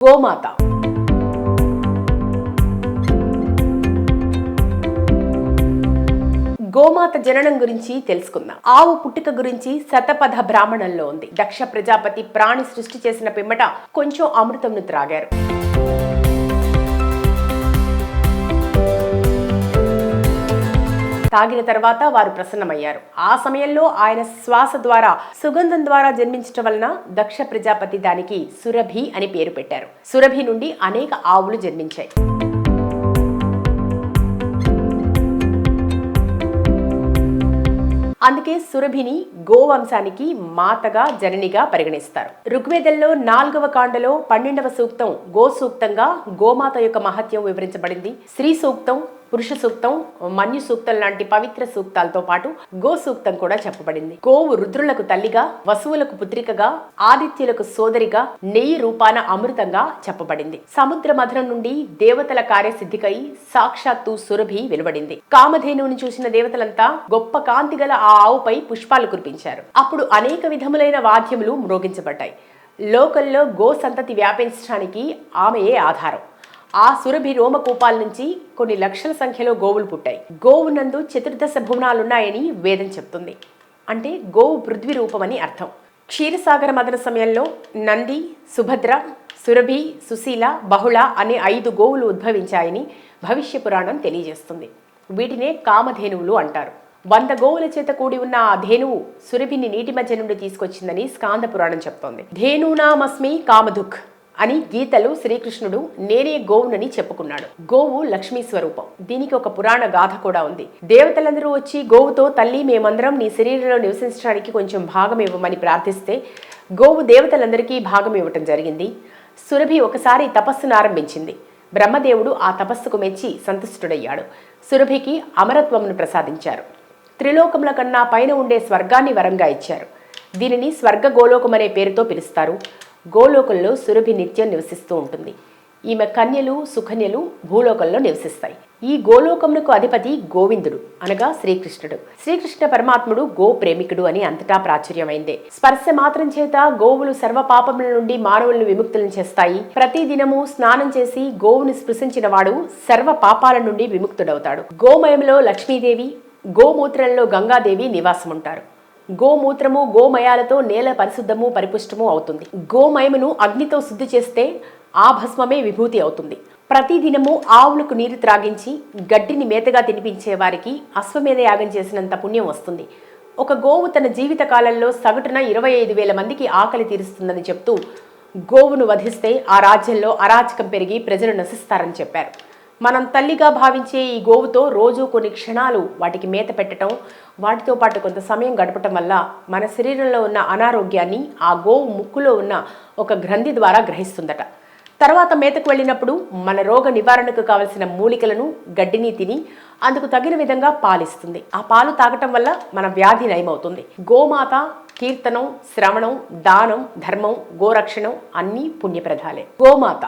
గోమాత గోమాత జననం గురించి తెలుసుకుందాం. ఆవు పుట్టుక గురించి శతపథ బ్రాహ్మణంలో ఉంది. దక్ష ప్రజాపతి ప్రాణి సృష్టి చేసిన పిమ్మట కొంచెం అమృతంను త్రాగారు. తాగిన తర్వాత వారు ప్రసన్నమయ్యారు. ఆ సమయంలో ఆయన శ్వాస ద్వారా సుగంధం ద్వారా జన్మించటం వలన దక్ష ప్రజాపతి దానికి సురభి అని పేరు పెట్టారు. సురభి నుండి అనేక ఆవులు జన్మించాయి. అందుకే సురభిని గోవంశానికి మాతగా జననిగా పరిగణిస్తారు. ఋగ్వేదంలో 4వ కాండలో 12వ సూక్తం గో సూక్తంగా గోమాత యొక్క మహత్యం వివరించబడింది. స్త్రీ సూక్తం, పురుష సూక్తం, మన్యు సూక్తం లాంటి పవిత్ర సూక్తాలతో పాటు గో సూక్తం కూడా చెప్పబడింది. గోవు రుద్రులకు తల్లిగా, వసువులకు పుత్రికగా, ఆదిత్యులకు సోదరిగా, నెయ్యి రూపాన అమృతంగా చెప్పబడింది. సముద్ర మథనం నుండి దేవతల కార్యసిద్ధికై సాక్షాత్తు సురభి వెలువడింది. కామధేనువుని చూసిన దేవతలంతా గొప్ప కాంతి గల ఆ ఆవుపై పుష్పాలు కురిపించారు. అప్పుడు అనేక విధములైన వాద్యములు మ్రోగించబడ్డాయి. లోకల్లో గో సంతతి వ్యాపించడానికి ఆమెయే ఆధారం. ఆ సురభి రోమకూపాల నుంచి కొన్ని లక్షల సంఖ్యలో గోవులు పుట్టాయి. గోవునందు చతుర్దశ భువనాలున్నాయని వేదం చెప్తుంది. అంటే గోవు పృథ్వీ రూపమని అర్థం. క్షీరసాగర మదన సమయంలో నంది, సుభద్ర, సురభి, సుశీల, బహుళ అనే 5 గోవులు ఉద్భవించాయని భవిష్య పురాణం తెలియజేస్తుంది. వీటినే కామధేనువులు అంటారు. 100 గోవుల చేత కూడి ఉన్న ఆ ధేనువు సురభిని నీటి మధ్య నుండి తీసుకొచ్చిందని స్కాంద పురాణం చెప్తోంది. ధేనూనామస్మి కామధుక్ అని గీతలో శ్రీకృష్ణుడు నేనే గోవునని చెప్పుకున్నాడు. గోవు లక్ష్మీ స్వరూపం. దీనికి ఒక పురాణ గాథ కూడా ఉంది. దేవతలందరూ వచ్చి గోవుతో, తల్లి మేమందరం నీ శరీరంలో నివసించడానికి కొంచెం భాగం ఇవ్వమని ప్రార్థిస్తే గోవు దేవతలందరికీ భాగం ఇవ్వటం జరిగింది. సురభి ఒకసారి తపస్సును ఆరంభించింది. బ్రహ్మదేవుడు ఆ తపస్సుకు మెచ్చి సంతుష్టుడయ్యాడు. సురభికి అమరత్వమును ప్రసాదించారు. త్రిలోకముల కన్నా పైన ఉండే స్వర్గాన్ని వరంగా ఇచ్చారు. దీనిని స్వర్గ గోలోకం అనే పేరుతో పిలుస్తారు. గోలోకంలో సురభి నిత్యం నివసిస్తూ ఉంటుంది. ఈమె కన్యలు, సుకన్యలు భూలోకంలో నివసిస్తాయి. ఈ గోలోకమునకు అధిపతి గోవిందుడు అనగా శ్రీకృష్ణుడు. శ్రీకృష్ణ పరమాత్ముడు గో ప్రేమికుడు అని అంతటా ప్రాచుర్యమైందే. స్పర్శ మాత్రం చేత గోవులు సర్వ పాపముల నుండి మానవులను విముక్తులను చేస్తాయి. ప్రతి దినము స్నానం చేసి గోవుని స్పృశించిన వాడు సర్వ పాపాల నుండి విముక్తుడవుతాడు. గోమయంలో లక్ష్మీదేవి, గోమూత్రంలో గంగాదేవి నివాసముంటారు. గోమూత్రము, గోమయాలతో నేల పరిశుద్ధము, పరిపుష్టము అవుతుంది. గోమయమును అగ్నితో శుద్ధి చేస్తే ఆ భస్మమే విభూతి అవుతుంది. ప్రతిదినము ఆవులకు నీరు త్రాగించి గడ్డిని మేతగా తినిపించే వారికి అశ్వమేధ యాగం చేసినంత పుణ్యం వస్తుంది. ఒక గోవు తన జీవిత కాలంలో సగటున 25,000 మందికి ఆకలి తీరుస్తుందని చెప్తూ గోవును వధిస్తే ఆ రాజ్యంలో అరాచకం పెరిగి ప్రజలు నశిస్తారని చెప్పారు. మనం తల్లిగా భావించే ఈ గోవుతో రోజు కొన్ని క్షణాలు వాటికి మేత పెట్టడం, వాటితో పాటు కొంత సమయం గడపటం వల్ల మన శరీరంలో ఉన్న అనారోగ్యాన్ని ఆ గోవు ముక్కులో ఉన్న ఒక గ్రంథి ద్వారా గ్రహిస్తుందట. తర్వాత మేతకు వెళ్ళినప్పుడు మన రోగ నివారణకు కావలసిన మూలికలను, గడ్డిని తిని అందుకు తగిన విధంగా పాలిస్తుంది. ఆ పాలు తాగటం వల్ల మన వ్యాధి నయమవుతుంది. గోమాత కీర్తనం, శ్రవణం, దానం, ధర్మం, గోరక్షణం అన్నీ పుణ్యప్రదాలే. గోమాత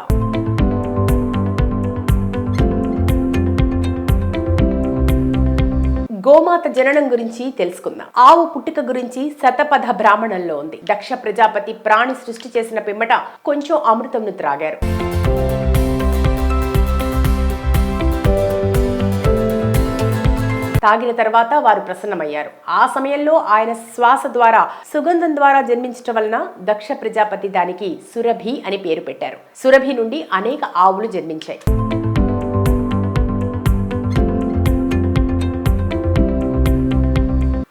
గోమాత జననం గురించి తెలుసుకుందాం. ఆవు పుట్టుక గురించి శతపథ బ్రాహ్మణంలో ఉంది. దక్ష ప్రజాపతి ప్రాణి సృష్టి చేసిన పిమ్మట కొంచెం అమృతంను త్రాగారు. తాగిన తర్వాత వారు ప్రసన్నమయ్యారు. ఆ సమయంలో ఆయన శ్వాస ద్వారా సుగంధం ద్వారా జన్మించటం వలన దక్ష ప్రజాపతి దానికి సురభి అని పేరు పెట్టారు. సురభి నుండి అనేక ఆవులు జన్మించాయి.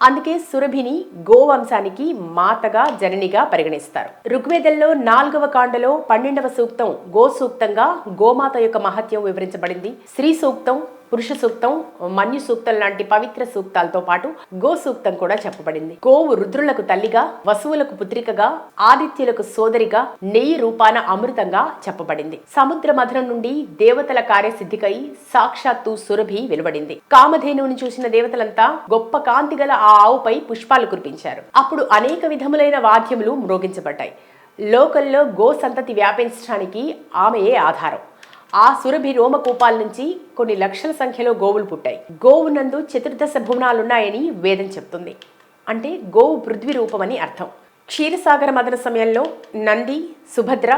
అందుకే సురభిని గోవంశానికి మాతగా జననిగా పరిగణిస్తారు. ఋగ్వేదంలో 4వ కాండలో 12వ సూక్తం గో సూక్తంగా గోమాత యొక్క మహత్యం వివరించబడింది. స్త్రీ సూక్తం, పురుష సూక్తం, మన్యు సూక్తం లాంటి పవిత్ర సూక్తాలతో పాటు గో సూక్తం కూడా చెప్పబడింది. గోవు రుద్రులకు తల్లిగా, వసువులకు పుత్రికగా, ఆదిత్యులకు సోదరిగా, నెయ్యి రూపాన అమృతంగా చెప్పబడింది. సముద్ర మథనం నుండి దేవతల కార్యసిద్ధికై సాక్షాత్తు సురభి వెలువడింది. కామధేనువుని చూసిన దేవతలంతా గొప్ప కాంతి గల ఆ ఆవుపై పుష్పాలు కురిపించారు. అప్పుడు అనేక విధములైన వాద్యములు మ్రోగించబడ్డాయి. లోకల్లో గో సంతతి వ్యాపించడానికి ఆమెయే ఆధారం. ఆ సురభి రోమకూపాల నుంచి కొన్ని లక్షల సంఖ్యలో గోవులు పుట్టాయి. గోవునందు చతుర్దశ భువనాలున్నాయని వేదం చెప్తుంది. అంటే గోవు పృథ్వీ రూపమని అర్థం. క్షీరసాగర మదన సమయంలో నంది, సుభద్ర,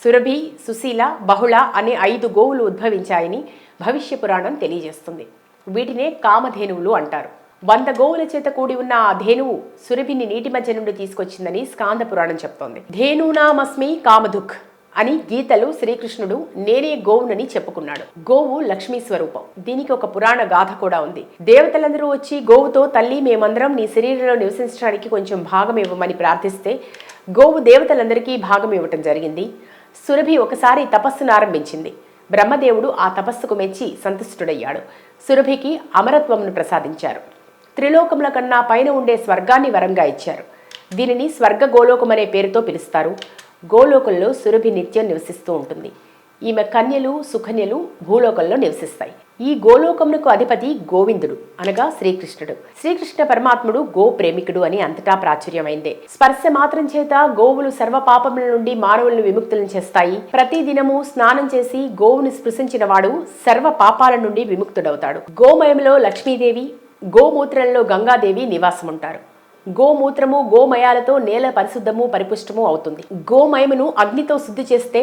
సురభి, సుశీల, బహుళ అనే 5 గోవులు ఉద్భవించాయని భవిష్య పురాణం తెలియజేస్తుంది. వీటినే కామధేనువులు అంటారు. 100 గోవుల చేత కూడి ఉన్న ఆ ధేనువు సురభిని నీటి మధ్య నుండి తీసుకొచ్చిందని స్కాంద పురాణం చెప్తోంది. ధేనూనామస్మి కామధుక్ అని గీతలో శ్రీకృష్ణుడు నేనే గోవునని చెప్పుకున్నాడు. గోవు లక్ష్మీ స్వరూపం. దీనికి ఒక పురాణ గాథ కూడా ఉంది. దేవతలందరూ వచ్చి గోవుతో, తల్లి మేమందరం నీ శరీరంలో నివసించడానికి కొంచెం భాగం ఇవ్వమని ప్రార్థిస్తే గోవు దేవతలందరికీ భాగం ఇవ్వటం జరిగింది. సురభి ఒకసారి తపస్సును ఆరంభించింది. బ్రహ్మదేవుడు ఆ తపస్సుకు మెచ్చి సంతుష్టుడయ్యాడు. సురభికి అమరత్వమును ప్రసాదించారు. త్రిలోకముల కన్నా పైన ఉండే స్వర్గాన్ని వరంగా ఇచ్చారు. దీనిని స్వర్గ గోలోకం అనే పేరుతో పిలుస్తారు. గోలోకంలో సురభి నిత్యం నివసిస్తూ ఉంటుంది. ఈమె కన్యలు, సుకన్యలు భూలోకంలో నివసిస్తాయి. ఈ గోలోకమునకు అధిపతి గోవిందుడు అనగా శ్రీకృష్ణుడు. శ్రీకృష్ణ పరమాత్ముడు గో ప్రేమికుడు అని అంతటా ప్రాచుర్యమైందే. స్పర్శ మాత్రం చేత గోవులు సర్వ పాపముల నుండి మానవులను విముక్తులను చేస్తాయి. ప్రతి దినము స్నానం చేసి గోవును స్పృశించిన వాడు సర్వ పాపాల నుండి విముక్తుడవుతాడు. గోమయంలో లక్ష్మీదేవి, గోమూత్రంలో గంగాదేవి నివాసముంటారు. గోమూత్రము, గోమయాలతో నేల పరిశుద్ధము, పరిపుష్టము అవుతుంది. గోమయమును అగ్నితో శుద్ధి చేస్తే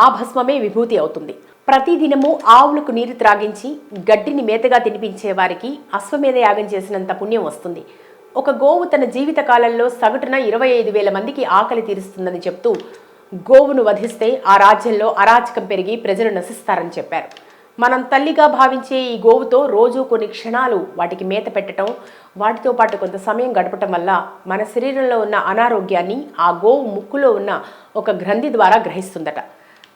ఆ భస్మమే విభూతి అవుతుంది. ప్రతిదినము ఆవులకు నీరు త్రాగించి గడ్డిని మేతగా తినిపించే వారికి అశ్వమేధ యాగం చేసినంత పుణ్యం వస్తుంది. ఒక గోవు తన జీవిత కాలంలో సగటున 25,000 మందికి ఆకలి తీరుస్తుందని చెప్తూ గోవును వధిస్తే ఆ రాజ్యంలో అరాచకం పెరిగి ప్రజలు నశిస్తారని చెప్పారు. మనం తల్లిగా భావించే ఈ గోవుతో రోజు కొన్ని క్షణాలు వాటికి మేత పెట్టడం, వాటితో పాటు కొంత సమయం గడపటం వల్ల మన శరీరంలో ఉన్న అనారోగ్యాన్ని ఆ గోవు ముక్కులో ఉన్న ఒక గ్రంథి ద్వారా గ్రహిస్తుందట.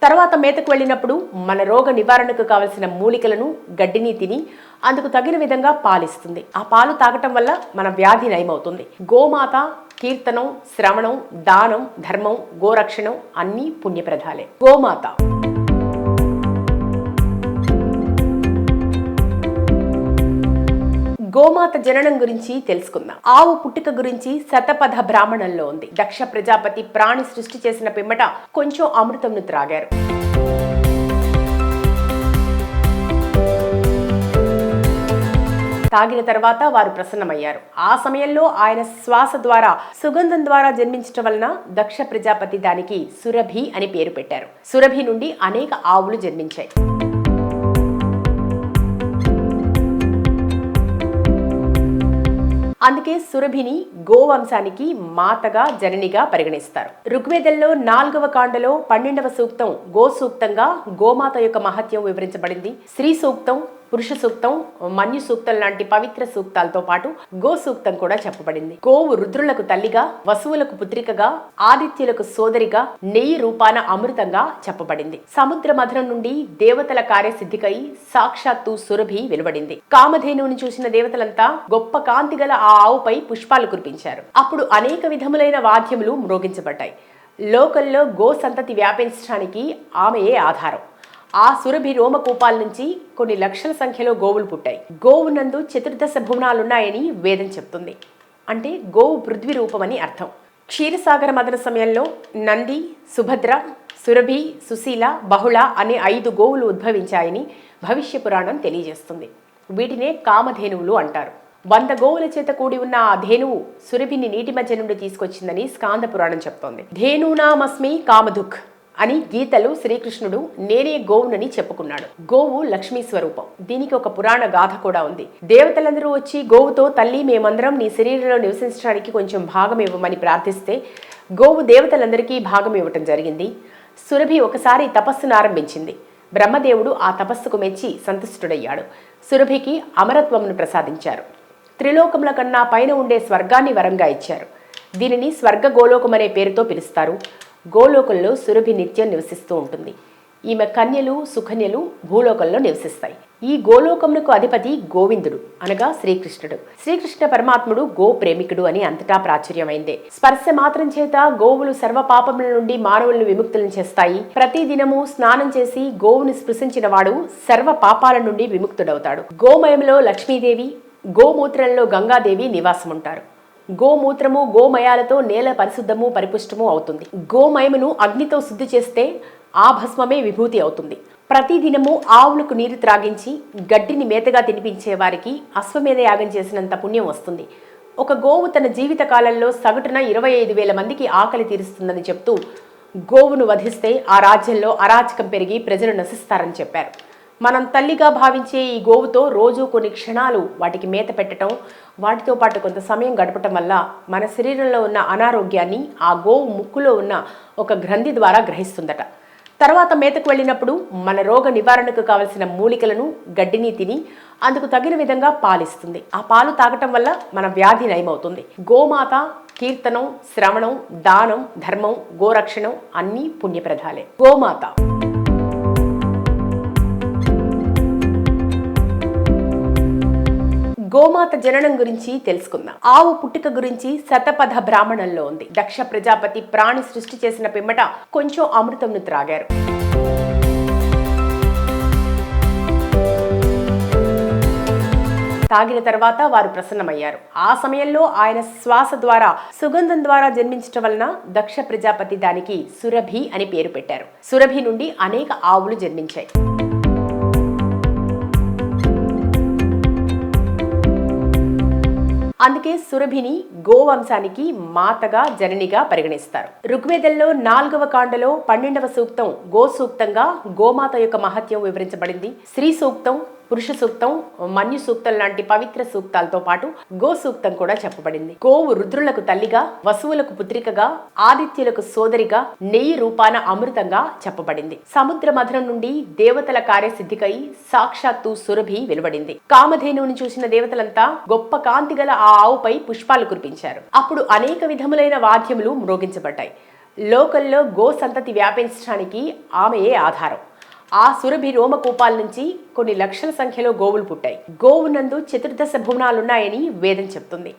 తర్వాత మేతకు వెళ్ళినప్పుడు మన రోగ నివారణకు కావలసిన మూలికలను, గడ్డిని తిని అందుకు తగిన విధంగా పాలిస్తుంది. ఆ పాలు తాగటం వల్ల మన వ్యాధి నయమవుతుంది. గోమాత కీర్తనం, శ్రవణం, దానం, ధర్మం, గోరక్షణం అన్నీ పుణ్యప్రదాలే. గోమాత గోమాత జననం గురించి తెలుసుకుందాం. ఆవు పుట్టుక గురించి శతపథ బ్రాహ్మణంలో ఉంది. దక్ష ప్రజాపతి ప్రాణి సృష్టి చేసిన పిమ్మట కొంచెం అమృతంను త్రాగారు. తాగిన తర్వాత వారు ప్రసన్నమయ్యారు. ఆ సమయంలో ఆయన శ్వాస ద్వారా, సుగంధం ద్వారా జన్మించటం వలన దక్ష ప్రజాపతి దానికి సురభి అని పేరు పెట్టారు. సురభి నుండి అనేక ఆవులు జన్మించాయి. అందుకే సురభిని గోవంశానికి మాతగా, జననిగా పరిగణిస్తారు. ఋగ్వేదంలో 4వ కాండలో 12వ సూక్తం గో సూక్తంగా గోమాత యొక్క మహత్యం వివరించబడింది. శ్రీ సూక్తం, పురుష సూక్తం, మన్యు సూక్తం లాంటి పవిత్ర సూక్తాలతో పాటు గో సూక్తం కూడా చెప్పబడింది. గోవు రుద్రులకు తల్లిగా, వసువులకు పుత్రికగా, ఆదిత్యులకు సోదరిగా, నెయ్యి రూపాన అమృతంగా చెప్పబడింది. సముద్ర మథనం నుండి దేవతల కార్యసిద్ధికై సాక్షాత్తు సురభి వెలువడింది. కామధేనువుని చూసిన దేవతలంతా గొప్ప కాంతి గల ఆ ఆవుపై పుష్పాలు కురిపించారు. అప్పుడు అనేక విధములైన వాద్యములు మ్రోగించబడ్డాయి. లోకల్లో గో సంతతి వ్యాపించడానికి ఆమెయే ఆధారం. ఆ సురభి రోమకూపాల నుంచి కొన్ని లక్షల సంఖ్యలో గోవులు పుట్టాయి. గోవునందు 14 భువనాలున్నాయని వేదం చెప్తుంది. అంటే గోవు పృథ్వీ రూపమని అర్థం. క్షీరసాగర మదన సమయంలో నంది, సుభద్ర, సురభి, సుశీల, బహుళ అనే 5 గోవులు ఉద్భవించాయని భవిష్య పురాణం తెలియజేస్తుంది. వీటినే కామధేనువులు అంటారు. 100 గోవుల చేత కూడి ఉన్న ఆ ధేనువు సురభిని నీటి మధ్య నుండి తీసుకొచ్చిందని స్కాంద పురాణం చెప్తోంది. ధేనూనామస్మి కామధుక్ అని గీతలో శ్రీకృష్ణుడు నేనే గోవునని చెప్పుకున్నాడు. గోవు లక్ష్మీ స్వరూపం. దీనికి ఒక పురాణ గాథ కూడా ఉంది. దేవతలందరూ వచ్చి గోవుతో, తల్లి మేమందరం నీ శరీరంలో నివసించడానికి కొంచెం భాగం ఇవ్వమని ప్రార్థిస్తే గోవు దేవతలందరికీ భాగం ఇవ్వటం జరిగింది. సురభి ఒకసారి తపస్సును ఆరంభించింది. బ్రహ్మదేవుడు ఆ తపస్సుకు మెచ్చి సంతుష్టుడయ్యాడు. సురభికి అమరత్వమును ప్రసాదించారు. త్రిలోకముల కన్నా పైన ఉండే స్వర్గాన్ని వరంగా ఇచ్చారు. దీనిని స్వర్గ గోలోకం అనే పేరుతో పిలుస్తారు. గోలోకంలో సురభి నిత్యం నివసిస్తూ ఉంటుంది. ఈమె కన్యలు, సుకన్యలు భూలోకంలో నివసిస్తాయి. ఈ గోలోకమునకు అధిపతి గోవిందుడు అనగా శ్రీకృష్ణుడు. శ్రీకృష్ణ పరమాత్ముడు గో ప్రేమికుడు అని అంతటా ప్రాచుర్యమైందే. స్పర్శ మాత్రం చేత గోవులు సర్వ పాపముల నుండి మానవులను విముక్తులను చేస్తాయి. ప్రతి దినము స్నానం చేసి గోవును స్పృశించిన వాడు సర్వ పాపాల నుండి విముక్తుడవుతాడు. గోమయంలో లక్ష్మీదేవి, గోమూత్రంలో గంగాదేవి నివాసముంటారు. గోమూత్రము, గోమయాలతో నేల పరిశుద్ధము, పరిపుష్టము అవుతుంది. గోమయమును అగ్నితో శుద్ధి చేస్తే ఆ భస్మమే విభూతి అవుతుంది. ప్రతిదినము ఆవులకు నీరు త్రాగించి గడ్డిని మేతగా తినిపించే వారికి అశ్వమేధ యాగం చేసినంత పుణ్యం వస్తుంది. ఒక గోవు తన జీవిత కాలంలో సగటున 25,000 మందికి ఆకలి తీరుస్తుందని చెప్తూ గోవును వధిస్తే ఆ రాజ్యంలో అరాచకం పెరిగి ప్రజలు నశిస్తారని చెప్పారు. మనం తల్లిగా భావించే ఈ గోవుతో రోజు కొన్ని క్షణాలు వాటికి మేత పెట్టడం, వాటితో పాటు కొంత సమయం గడపటం వల్ల మన శరీరంలో ఉన్న అనారోగ్యాన్ని ఆ గోవు ముక్కులో ఉన్న ఒక గ్రంథి ద్వారా గ్రహిస్తుందట. తర్వాత మేతకు వెళ్ళినప్పుడు మన రోగ నివారణకు కావలసిన మూలికలను, గడ్డిని తిని అందుకు తగిన విధంగా పాలిస్తుంది. ఆ పాలు తాగటం వల్ల మన వ్యాధి నయమవుతుంది. గోమాత కీర్తనం, శ్రవణం, దానం, ధర్మం, గోరక్షణం అన్నీ పుణ్యప్రదాలే. గోమాత గోమాత జననం గురించి తెలుసుకుందాం. ఆవు పుట్టుక గురించి శతపథ బ్రాహ్మణంలో ఉంది. దక్ష ప్రజాపతి ప్రాణి సృష్టి చేసిన పిమ్మట కొంచెం అమృతంను త్రాగారు. తాగిన తర్వాత వారు ప్రసన్నమయ్యారు. ఆ సమయంలో ఆయన శ్వాస ద్వారా, సుగంధం ద్వారా జన్మించటం వలన దక్ష ప్రజాపతి దానికి సురభి అని పేరు పెట్టారు. సురభి నుండి అనేక ఆవులు జన్మించాయి. అందుకే సురభిని గోవంశానికి మాతగా, జననిగా పరిగణిస్తారు. ఋగ్వేదంలో 4వ కాండలో 12వ సూక్తం గో సూక్తంగా గోమాత యొక్క మహత్యం వివరించబడింది. శ్రీ సూక్తం, పురుష సూక్తం, మన్యు సూక్తం లాంటి పవిత్ర సూక్తాలతో పాటు గో సూక్తం కూడా చెప్పబడింది. గోవు రుద్రులకు తల్లిగా, వసువులకు పుత్రికగా, ఆదిత్యులకు సోదరిగా, నెయ్యి రూపాన అమృతంగా చెప్పబడింది. సముద్ర మథనం నుండి దేవతల కార్యసిద్ధికై సాక్షాత్తు సురభి వెలువడింది. కామధేనువుని చూసిన దేవతలంతా గొప్ప కాంతి గల ఆ ఆవుపై పుష్పాలు కురిపించారు. అప్పుడు అనేక విధములైన వాద్యములు మ్రోగించబడ్డాయి. లోకల్లో గో సంతతి వ్యాపించడానికి ఆమెయే ఆధారం. ఆ సురభి రోమకూపాల నుంచి కొన్ని లక్షల సంఖ్యలో గోవులు పుట్టాయి. గోవునందు చతుర్దశ భువనాలున్నాయని వేదం చెప్తుంది.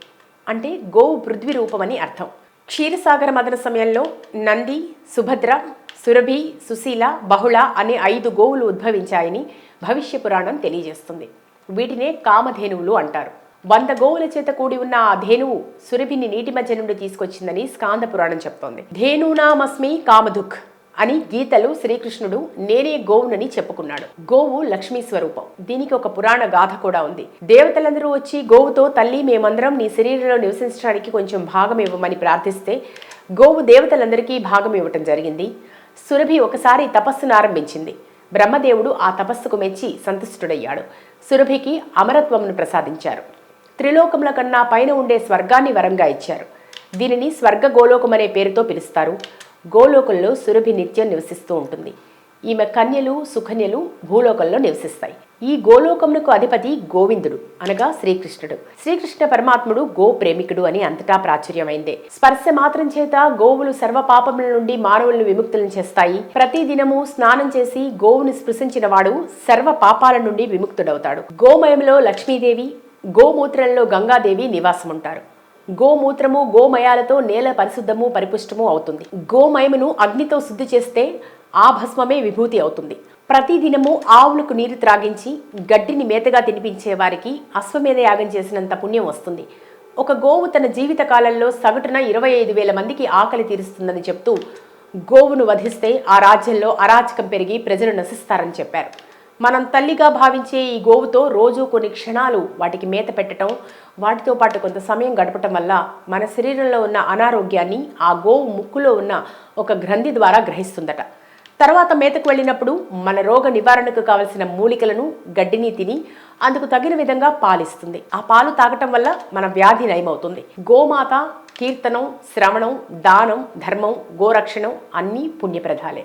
అంటే గోవు పృథ్వీ రూపమని అర్థం. క్షీరసాగర మదన సమయంలో నంది, సుభద్ర, సురభి, సుశీల, బహుళ అనే 5 గోవులు ఉద్భవించాయని భవిష్య పురాణం తెలియజేస్తుంది. వీటినే కామధేనువులు అంటారు. 100 గోవుల చేత కూడి ఉన్న ఆ ధేనువు సురభిని నీటి మధ్య నుండి తీసుకొచ్చిందని స్కాంద పురాణం చెప్తోంది. ధేనూనామస్మి కామధుక్ అని గీతలు శ్రీకృష్ణుడు నేనే గోవునని చెప్పుకున్నాడు. గోవు లక్ష్మీ స్వరూపం. దీనికి ఒక పురాణ గాథ కూడా ఉంది. దేవతలందరూ వచ్చి గోవుతో, తల్లి మేమందరం నీ శరీరంలో నివసించడానికి కొంచెం భాగం ఇవ్వమని ప్రార్థిస్తే గోవు దేవతలందరికీ భాగం ఇవ్వటం జరిగింది. సురభి ఒకసారి తపస్సును ఆరంభించింది. బ్రహ్మదేవుడు ఆ తపస్సుకు మెచ్చి సంతుష్టుడయ్యాడు. సురభికి అమరత్వమును ప్రసాదించారు. త్రిలోకముల కన్నా పైన ఉండే స్వర్గాన్ని వరంగా ఇచ్చారు. దీనిని స్వర్గ గోలోకం అనే పేరుతో పిలుస్తారు. గోలోకంలో సురభి నిత్యం నివసిస్తూ ఉంటుంది. ఈమె కన్యలు, సుకన్యలు భూలోకంలో నివసిస్తాయి. ఈ గోలోకమునకు అధిపతి గోవిందుడు అనగా శ్రీకృష్ణుడు. శ్రీకృష్ణ పరమాత్ముడు గో ప్రేమికుడు అని అంతటా ప్రాచుర్యమైందే. స్పర్శ మాత్రం చేత గోవులు సర్వ పాపముల నుండి మానవులను విముక్తులను చేస్తాయి. ప్రతి దినము స్నానం చేసి గోవును స్పృశించిన వాడు సర్వ పాపాల నుండి విముక్తుడవుతాడు. గోమయంలో లక్ష్మీదేవి, గోమూత్రంలో గంగాదేవి నివాసం ఉంటారు. గోమూత్రము, గోమయాలతో నేల పరిశుద్ధము, పరిపుష్టము అవుతుంది. గోమయమును అగ్నితో శుద్ధి చేస్తే ఆ భస్మమే విభూతి అవుతుంది. ప్రతిదినము ఆవులకు నీరు త్రాగించి గడ్డిని మేతగా తినిపించే వారికి అశ్వమేధ యాగం చేసినంత పుణ్యం వస్తుంది. ఒక గోవు తన జీవిత కాలంలో సగటున 25,000 మందికి ఆకలి తీరుస్తుందని చెప్తూ గోవును వధిస్తే ఆ రాజ్యంలో అరాచకం పెరిగి ప్రజలు నశిస్తారని చెప్పారు. మనం తల్లిగా భావించే ఈ గోవుతో రోజు కొన్ని క్షణాలు వాటికి మేత పెట్టడం, వాటితో పాటు కొంత సమయం గడపటం వల్ల మన శరీరంలో ఉన్న అనారోగ్యాన్ని ఆ గోవు ముక్కులో ఉన్న ఒక గ్రంథి ద్వారా గ్రహిస్తుందట. తర్వాత మేతకు వెళ్ళినప్పుడు మన రోగ నివారణకు కావలసిన మూలికలను, గడ్డిని తిని అందుకు తగిన విధంగా పాలిస్తుంది. ఆ పాలు తాగటం వల్ల మన వ్యాధి నయమవుతుంది. గోమాత కీర్తనం, శ్రవణం, దానం, ధర్మం, గోరక్షణం అన్నీ పుణ్యప్రదాలే.